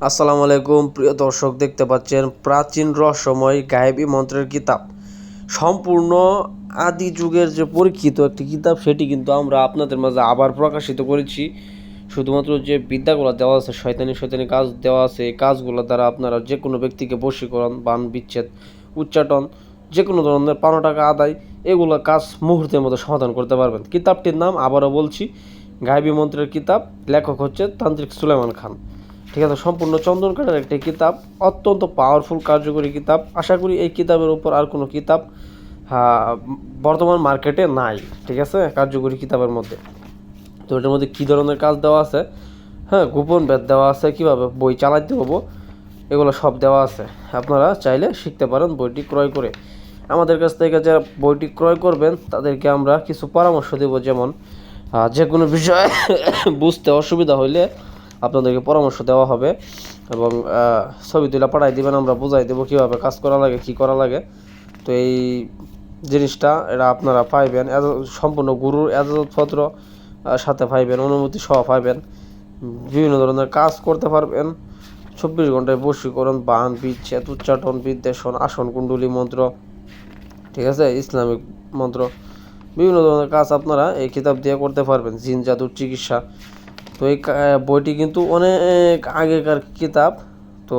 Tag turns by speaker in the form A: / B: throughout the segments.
A: আসসালামু আলাইকুম প্রিয় দর্শক, দেখতে পাচ্ছেন প্রাচীন রহস্যময় গায়েবী মন্ত্রের কিতাব। সম্পূর্ণ আদি যুগের যে পরীক্ষিত একটি কিতাব, সেটি কিন্তু আমরা আপনাদের মাঝে আবার প্রকাশিত করেছি। শুধুমাত্র যে বিদ্যাগুলো দেওয়া আছে, শয়তানি শয়তানি কাজ দেওয়া আছে, এই কাজগুলো দ্বারা আপনারা যে কোনো ব্যক্তিকে বশীকরণ, বান বিচ্ছেদ, উচ্চাটন, যে কোনো ধরনের পাওনা টাকা আদায়, এগুলো কাজ মুহূর্তের মধ্যে সমাধান করতে পারবেন। কিতাবটির নাম আবারও বলছি, গায়েবী মন্ত্রের কিতাব। লেখক হচ্ছে তান্ত্রিক সুলাইমান খান। ঠিক আছে, সম্পূর্ণ চন্দন কাঠের একটি কিতাব, অত্যন্ত পাওয়ারফুল কার্যকরী কিতাব। আশা করি এই কিতাবের উপর আর কোনো কিতাব বর্তমান মার্কেটে নাই। ঠিক আছে, কার্যকরী কিতাবের মধ্যে। তো এটার মধ্যে কী ধরনের কাজ দেওয়া আছে, গোপন বেদ দেওয়া আছে, কীভাবে বই চালাতে হবো, এগুলো সব দেওয়া আছে। আপনারা চাইলে শিখতে পারেন বইটি ক্রয় করে। আমাদের কাছ থেকে যারা বইটি ক্রয় করবেন তাদেরকে আমরা কিছু পরামর্শ দেব, যেমন যে কোনো বিষয়ে বুঝতে অসুবিধা হইলে আপনাদেরকে পরামর্শ দেওয়া হবে, এবং ছবি তুলে পাঠাই দিবেন, আমরা বুঝাই দেবো কীভাবে কাজ করা লাগে, কী করা লাগে। তো এই জিনিসটা এটা আপনারা পাইবেন, সম্পূর্ণ গুরুর এজাজতপত্র সাথে পাইবেন, অনুমতি সহ পাইবেন। বিভিন্ন ধরনের কাজ করতে পারবেন। 24 ঘন্টায় বশীকরণ, বান বিচ্ছেদ, উচ্চাটন, বিদ্বেষণ, আসন কুণ্ডলী মন্ত্র, ঠিক আছে, ইসলামিক মন্ত্র, বিভিন্ন ধরনের কাজ আপনারা এই কিতাব দিয়ে করতে পারবেন। জিন জাদুর চিকিৎসা। তো এই বইটি কিন্তু অনেক আগেকার কিতাব। তো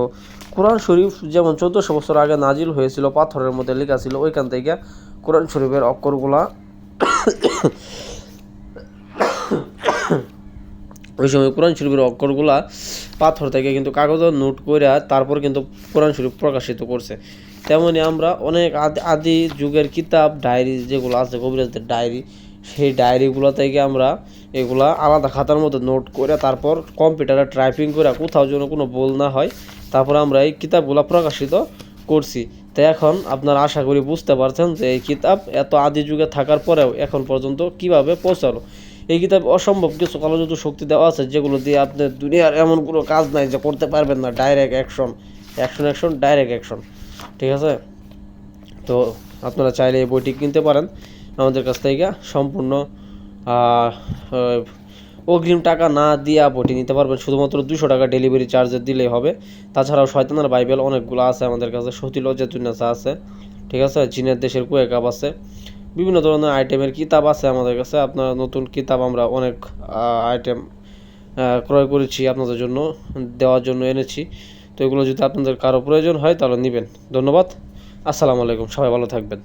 A: কোরআন শরীফ যেমন 1400 বছর আগে নাজিল হয়েছিল, পাথরের মধ্যে লেখা ছিল, ওইখান থেকে কোরআন শরীফের অক্ষরগুলা ওই সময় কোরআন শরীফের অক্ষরগুলা পাথর থেকে কিন্তু কাগজে নোট করে তারপর কিন্তু কোরআন শরীফ প্রকাশিত করছে। তেমনি আমরা অনেক আদি যুগের কিতাব, ডায়েরি যেগুলো আছে, কবিরাজদের ডায়েরি, সেই ডায়েরিগুলো থেকে আমরা এগুলা আলাদা খাতার মধ্যে নোট করে তারপর কম্পিউটারে টাইপিং করে কোথাও যেন কোনো ভুল না হয়, তারপর আমরা এই কিতাবগুলো প্রকাশিত করছি। তো এখন আপনারা আশা করি বুঝতে পারছেন যে এই কিতাব এত আদি যুগে থাকার পরেও এখন পর্যন্ত কিভাবে পৌঁছালো। এই কিতাব অসম্ভব কিছু কালজাদু শক্তি দেওয়া আছে, যেগুলো দিয়ে আপনার দুনিয়ার এমন কোনো কাজ নাই যে করতে পারবেন না। Direct action, direct action. ঠিক আছে, তো আপনারা চাইলে এই বইটি কিনতে পারেন আমাদের কাছ থেকে। সম্পূর্ণ অগ্রিম টাকা না দিয়া বইটি নিতে পারবেন। শুধুমাত্র 200 টাকা ডেলিভারি চার্জে দিলেই হবে। তাছাড়াও শয়তানের বাইবেল অনেকগুলো আছে আমাদের কাছে, সতী লজ্জাতুন্নেসা আছে, ঠিক আছে, চীনের দেশের কুয়েকাব আছে, বিভিন্ন ধরনের আইটেমের কিতাব আছে আমাদের কাছে। আপনার নতুন কিতাব আমরা অনেক আইটেম ক্রয় করেছি আপনাদের জন্য, দেওয়ার জন্য এনেছি। তো এগুলো যদি আপনাদের কারো প্রয়োজন হয় তাহলে নেবেন। ধন্যবাদ। আসসালামু আলাইকুম, সবাই ভালো থাকবেন।